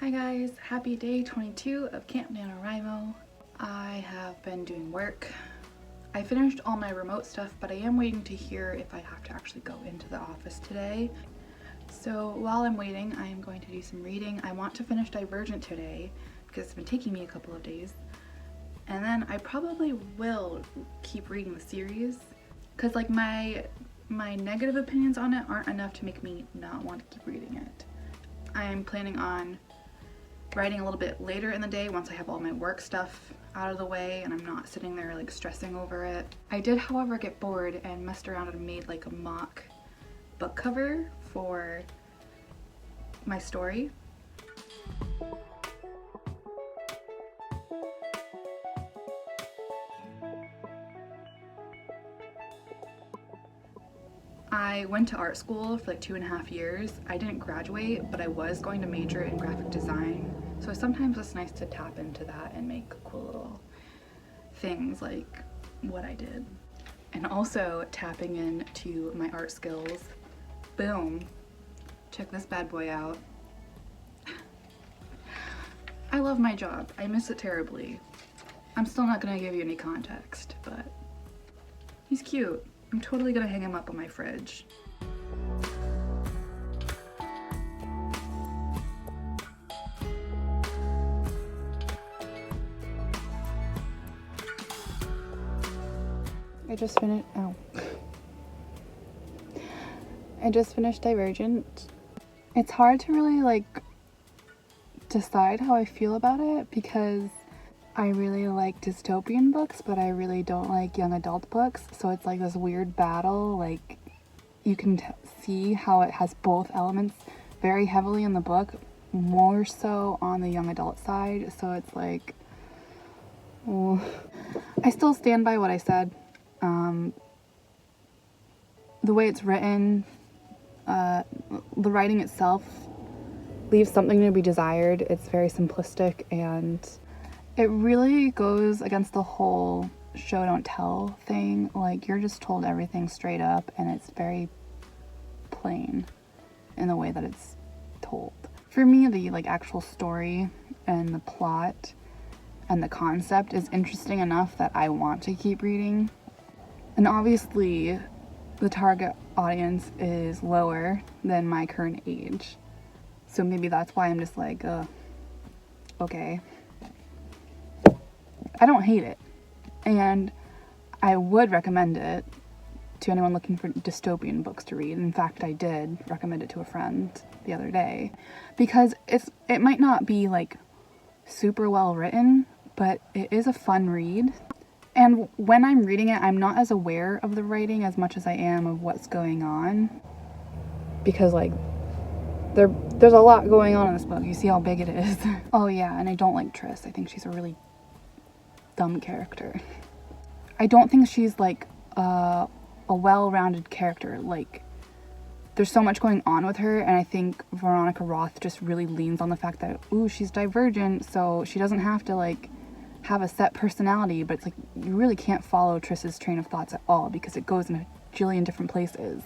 Hi guys, happy day 22 of Camp Nanowrimo. I have been doing work. I finished all my remote stuff, but I am waiting to hear if I have to actually go into the office today. So while I'm waiting, I am going to do some reading. I want to finish Divergent today because it's been taking me a couple of days. And then I probably will keep reading the series because like my negative opinions on it aren't enough to make me not want to keep reading it. I am planning on writing a little bit later in the day once I have all my work stuff out of the way and I'm not sitting there like stressing over it. I did, however, get bored and messed around and made like a mock book cover for my story. I went to art school for like 2.5 years. I didn't graduate, but I was going to major in graphic design. So sometimes it's nice to tap into that and make cool little things like what I did. And also tapping into my art skills. Boom. Check this bad boy out. I love my job. I miss it terribly. I'm still not gonna give you any context, but he's cute. I'm totally gonna hang him up on my fridge. I just finished Divergent. It's hard to really like decide how I feel about it because I really like dystopian books, but I really don't like young adult books. So it's like this weird battle. Like you can see how it has both elements very heavily in the book, more so on the young adult side. So it's like, oh. I still stand by what I said. The way it's written, the writing itself leaves something to be desired. It's very simplistic and it really goes against the whole show don't tell thing. Like you're just told everything straight up and it's very plain in the way that it's told. For me, the like actual story and the plot and the concept is interesting enough that I want to keep reading. And obviously the target audience is lower than my current age. So maybe that's why I'm just like, okay. I don't hate it. And I would recommend it to anyone looking for dystopian books to read. In fact, I did recommend it to a friend the other day because it might not be like super well written, but it is a fun read. And when I'm reading it, I'm not as aware of the writing as much as I am of what's going on. Because like, there's a lot going on in this book. You see how big it is. Oh yeah, and I don't like Tris. I think she's a really dumb character. I don't think she's like a well-rounded character. Like, there's so much going on with her, and I think Veronica Roth just really leans on the fact that, ooh, she's divergent, so she doesn't have to like have a set personality, but it's like you really can't follow Tris's train of thoughts at all because it goes in a jillion different places.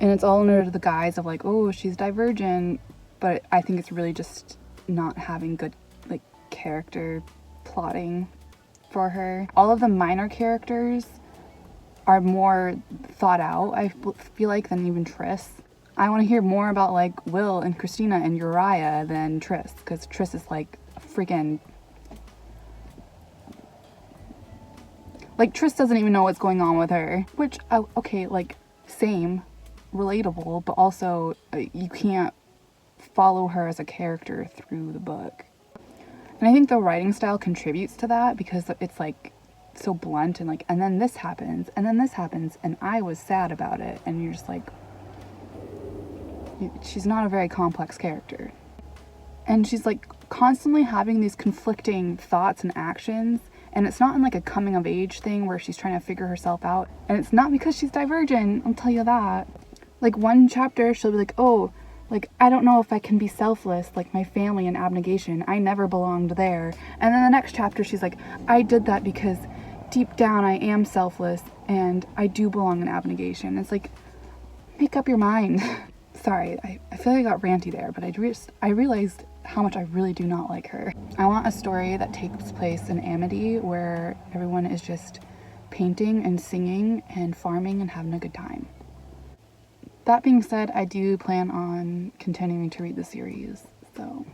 And it's all under the guise of like, oh, she's divergent, but I think it's really just not having good like character plotting for her. All of the minor characters are more thought out, I feel like, than even Tris. I want to hear more about like Will and Christina and Uriah than Tris, because Tris is like freaking like Tris doesn't even know what's going on with her, which okay, like same, relatable, but also you can't follow her as a character through the book. And I think the writing style contributes to that because it's like so blunt and like, and then this happens, and then this happens, and I was sad about it. And you're just like, she's not a very complex character. And she's like constantly having these conflicting thoughts and actions. And it's not in like a coming of age thing where she's trying to figure herself out. And it's not because she's divergent, I'll tell you that. Like one chapter, she'll be like, oh, like, I don't know if I can be selfless, like my family and abnegation. I never belonged there. And then the next chapter, she's like, I did that because deep down I am selfless and I do belong in abnegation. It's like, make up your mind. Sorry, I feel like I got ranty there, but I realized how much I really do not like her. I want a story that takes place in Amity where everyone is just painting and singing and farming and having a good time. That being said, I do plan on continuing to read the series, so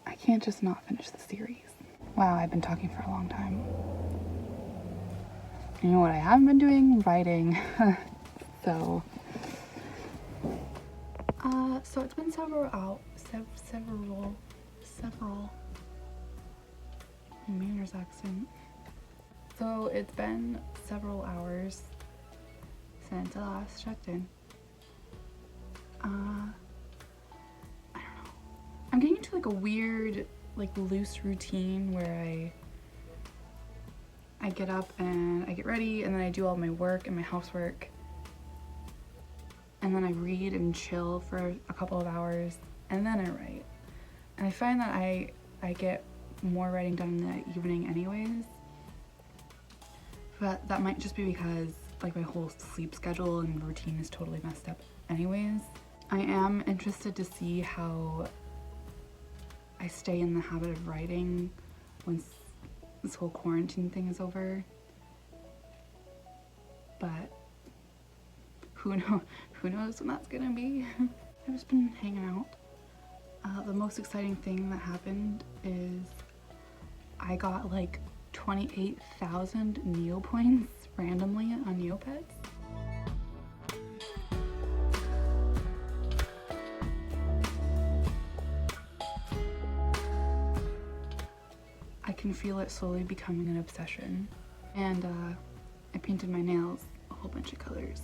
I can't just not finish the series. Wow, I've been talking for a long time. You know what I haven't been doing? Writing. So it's been several Manners accent. So it's been several hours since I last checked in. I don't know. I'm getting into like a weird, like loose routine where I get up and I get ready and then I do all my work and my housework. And then I read and chill for a couple of hours and then I write. And I find that I get more writing done in the evening anyways. But that might just be because like my whole sleep schedule and routine is totally messed up anyways. I am interested to see how I stay in the habit of writing once this whole quarantine thing is over. But who knows when that's gonna be. I've just been hanging out. The most exciting thing that happened is I got like 28,000 Neo points randomly on Neopets. I can feel it slowly becoming an obsession. And I painted my nails a whole bunch of colors.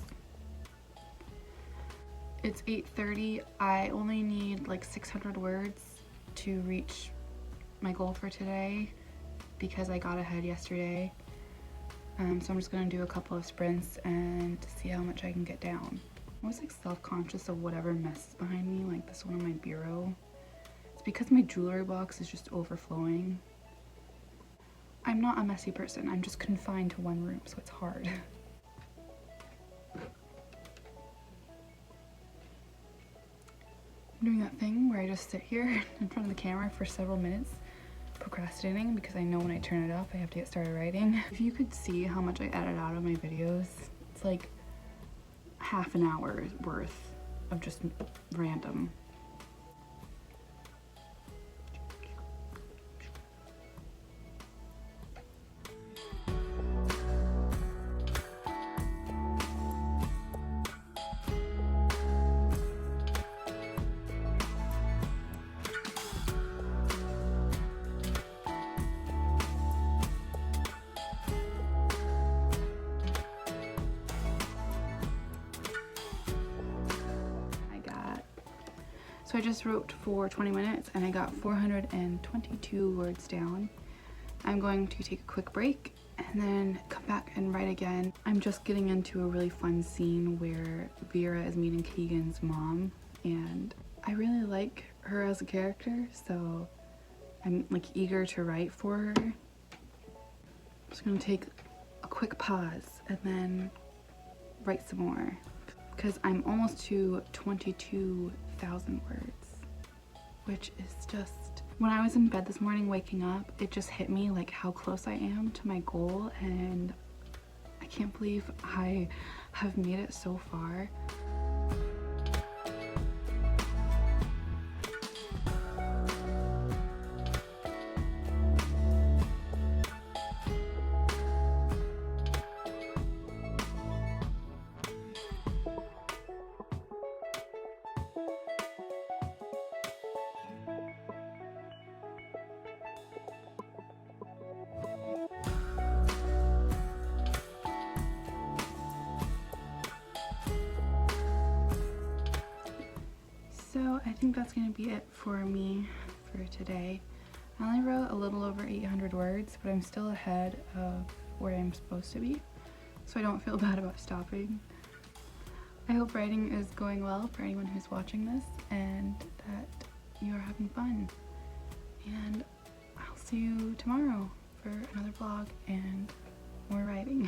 It's 8:30. I only need like 600 words to reach my goal for today because I got ahead yesterday. So I'm just gonna do a couple of sprints and see how much I can get down. I was like self-conscious of whatever mess is behind me, like this one on my bureau. It's because my jewelry box is just overflowing. I'm not a messy person, I'm just confined to one room, so it's hard. I'm doing that thing where I just sit here in front of the camera for several minutes procrastinating because I know when I turn it off I have to get started writing. If you could see how much I edit out of my videos, it's like half an hour worth of just random. So I just wrote for 20 minutes and I got 422 words down. I'm going to take a quick break and then come back and write again. I'm just getting into a really fun scene where Vera is meeting Keegan's mom and I really like her as a character, so I'm like eager to write for her. I'm just gonna take a quick pause and then write some more because I'm almost to 22,000 words, which is just, when I was in bed this morning waking up, it just hit me like how close I am to my goal, and I can't believe I have made it so far. So I think that's going to be it for me for today. I only wrote a little over 800 words, but I'm still ahead of where I'm supposed to be, so I don't feel bad about stopping. I hope writing is going well for anyone who's watching this and that you are having fun. And I'll see you tomorrow for another vlog and more writing.